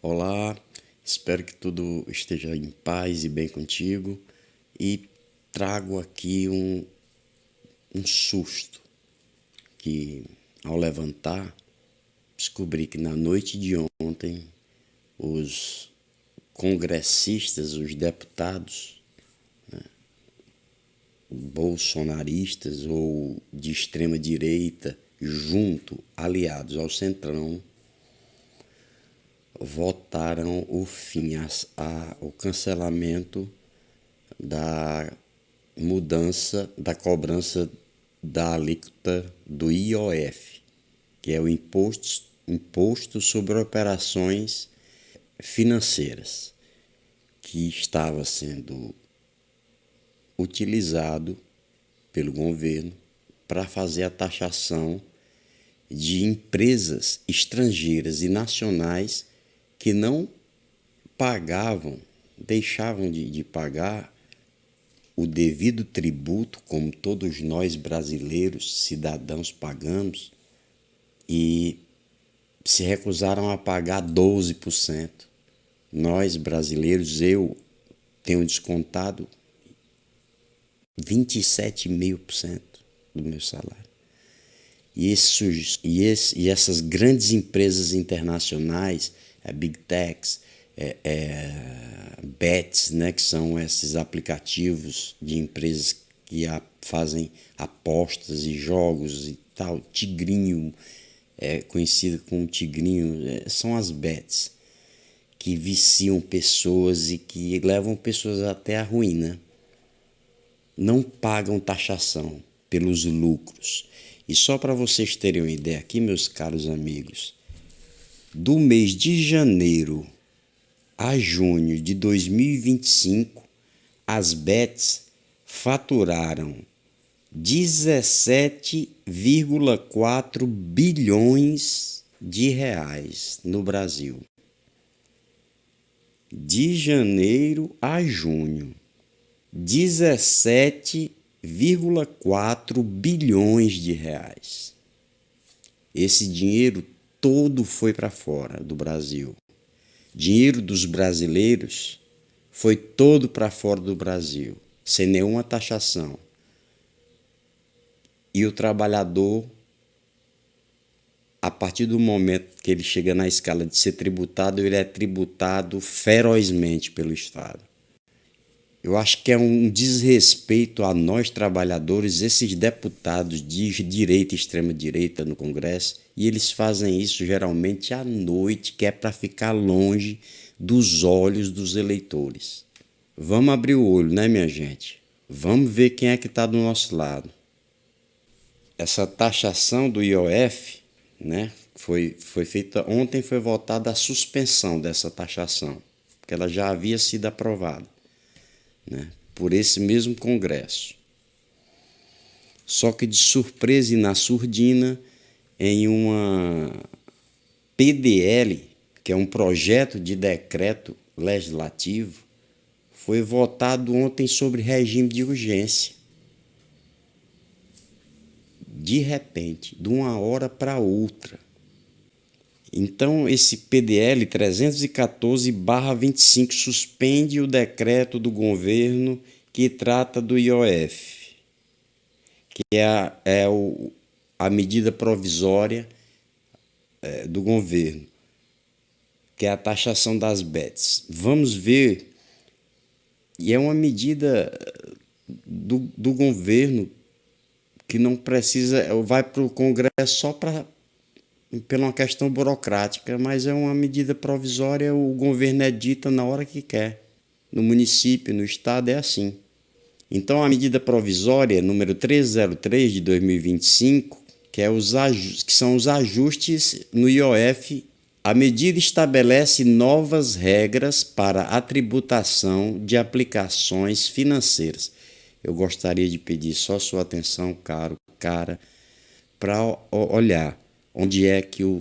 Olá, espero que tudo esteja em paz e bem contigo e trago aqui um susto que ao levantar descobri que na noite de ontem os congressistas, os deputados bolsonaristas ou de extrema direita aliados ao Centrão, votaram o cancelamento da mudança da cobrança da alíquota do IOF, que é o Imposto sobre Operações Financeiras, que estava sendo utilizado pelo governo para fazer a taxação de empresas estrangeiras e nacionais que não pagavam, deixavam de pagar o devido tributo, como todos nós brasileiros, cidadãos, pagamos, e se recusaram a pagar 12%. Nós, brasileiros, eu tenho descontado 27,5% do meu salário. E essas grandes empresas internacionais, Big Techs, Bets, né, que são esses aplicativos de empresas que fazem apostas e jogos e tal, Tigrinho, conhecido como Tigrinho, são as Bets, que viciam pessoas e que levam pessoas até a ruína. Não pagam taxação pelos lucros. E só para vocês terem uma ideia aqui, meus caros amigos, do mês de janeiro a junho de 2025, as bets faturaram 17,4 bilhões de reais no Brasil. De janeiro a junho, 17,4 bilhões de reais. Esse dinheiro todo foi para fora do Brasil. Dinheiro dos brasileiros foi todo para fora do Brasil, sem nenhuma taxação. E o trabalhador, a partir do momento que ele chega na escala de ser tributado, ele é tributado ferozmente pelo Estado. Eu acho que é um desrespeito a nós trabalhadores, esses deputados de direita e extrema-direita no Congresso, e eles fazem isso geralmente à noite, que é para ficar longe dos olhos dos eleitores. Vamos abrir o olho, né, minha gente? Vamos ver quem é que está do nosso lado. Essa taxação do IOF, né, foi feita ontem, foi votada a suspensão dessa taxação, porque ela já havia sido aprovada, né, por esse mesmo Congresso. Só que de surpresa e na surdina, em uma PDL, que é um projeto de decreto legislativo, foi votado ontem sobre regime de urgência. De repente, de uma hora para outra. Então, esse PDL 314/25 suspende o decreto do governo que trata do IOF, que é a medida provisória do governo, que é a taxação das bets. Vamos ver, e é uma medida do governo que não precisa, vai para o Congresso só pela uma questão burocrática, mas é uma medida provisória, o governo edita na hora que quer. No município, no estado, é assim. Então, a medida provisória número 303 de 2025, que são os ajustes no IOF, a medida estabelece novas regras para a tributação de aplicações financeiras. Eu gostaria de pedir só sua atenção, cara, para olhar onde é que o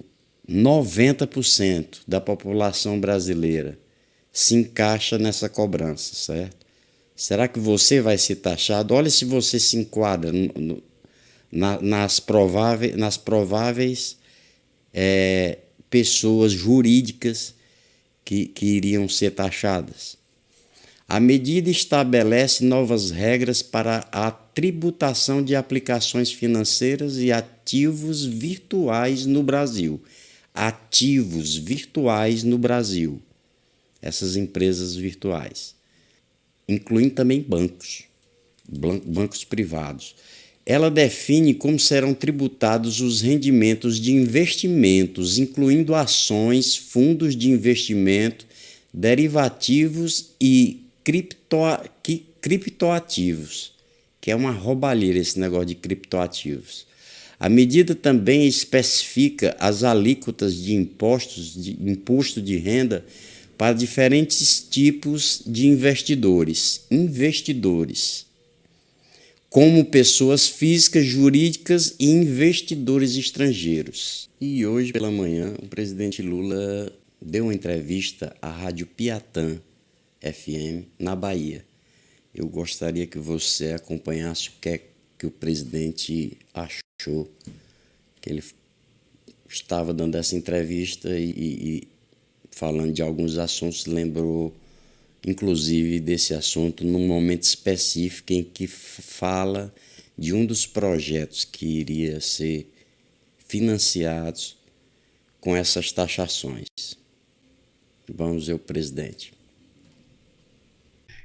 90% da população brasileira se encaixa nessa cobrança, certo? Será que você vai ser taxado? Olha se você se enquadra nas prováveis pessoas jurídicas que iriam ser taxadas. A medida estabelece novas regras para a tributação de aplicações financeiras e ativos virtuais no Brasil. Ativos virtuais no Brasil. Essas empresas virtuais. Incluindo também bancos privados. Ela define como serão tributados os rendimentos de investimentos, incluindo ações, fundos de investimento, derivativos e criptoativos, que é uma roubalheira esse negócio de criptoativos. A medida também especifica as alíquotas de imposto de renda para diferentes tipos de investidores, como pessoas físicas, jurídicas e investidores estrangeiros. E hoje pela manhã o presidente Lula deu uma entrevista à Rádio Piatã FM, na Bahia. Eu gostaria que você acompanhasse o que é que o presidente achou, que ele estava dando essa entrevista e falando de alguns assuntos, lembrou inclusive desse assunto num momento específico em que fala de um dos projetos que iria ser financiados com essas taxações. Vamos ver o presidente.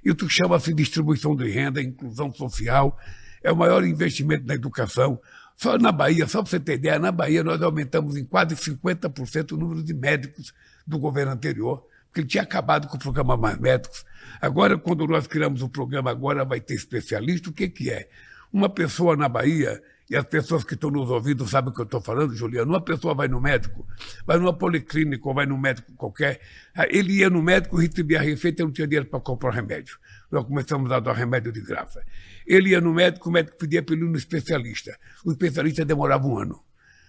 Isso chama-se distribuição de renda, inclusão social, é o maior investimento na educação. Só na Bahia, só para você ter ideia, na Bahia nós aumentamos em quase 50% o número de médicos do governo anterior, porque ele tinha acabado com o programa Mais Médicos. Agora, quando nós criamos o programa, agora vai ter especialista. O que é? Uma pessoa na Bahia, e as pessoas que estão nos ouvindo sabem o que eu estou falando, Juliano, uma pessoa vai no médico, vai numa policlínica ou vai num médico qualquer, ele ia no médico, recebia a receita e não tinha dinheiro para comprar o remédio. Nós começamos a dar remédio de graça. Ele ia no médico, o médico pedia para ele ir no especialista. O especialista demorava 1 ano.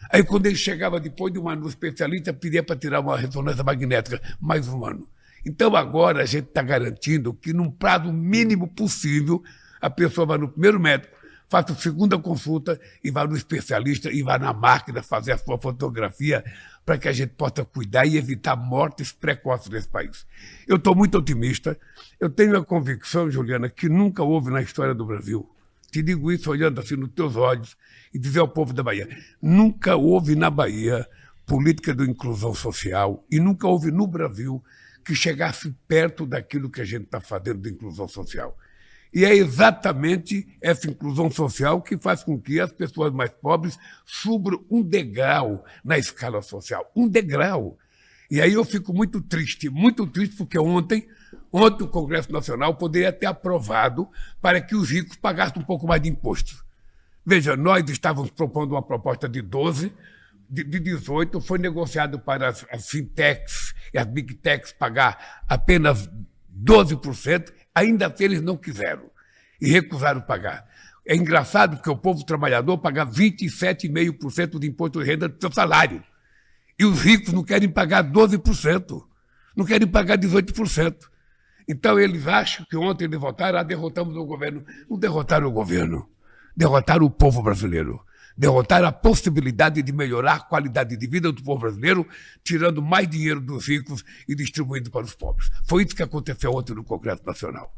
Aí, quando ele chegava depois de 1 ano, o especialista pedia para tirar uma ressonância magnética, mais 1 ano. Então, agora, a gente está garantindo que, num prazo mínimo possível, a pessoa vai no primeiro médico, faça a segunda consulta e vá no especialista e vá na máquina fazer a sua fotografia para que a gente possa cuidar e evitar mortes precoces nesse país. Eu estou muito otimista. Eu tenho a convicção, Juliana, que nunca houve na história do Brasil, te digo isso olhando assim nos teus olhos e dizer ao povo da Bahia, nunca houve na Bahia política de inclusão social e nunca houve no Brasil que chegasse perto daquilo que a gente está fazendo de inclusão social. E é exatamente essa inclusão social que faz com que as pessoas mais pobres subam um degrau na escala social. Um degrau. E aí eu fico muito triste porque ontem o Congresso Nacional poderia ter aprovado para que os ricos pagassem um pouco mais de imposto. Veja, nós estávamos propondo uma proposta de 12, de 18, foi negociado para as fintechs e as big techs pagar apenas 12%, ainda assim eles não quiseram e recusaram pagar. É engraçado porque o povo trabalhador paga 27,5% de imposto de renda do seu salário. E os ricos não querem pagar 12%, não querem pagar 18%. Então eles acham que ontem eles votaram, derrotamos o governo. Não derrotaram o governo, derrotaram o povo brasileiro. Derrotaram a possibilidade de melhorar a qualidade de vida do povo brasileiro, tirando mais dinheiro dos ricos e distribuindo para os pobres. Foi isso que aconteceu ontem no Congresso Nacional.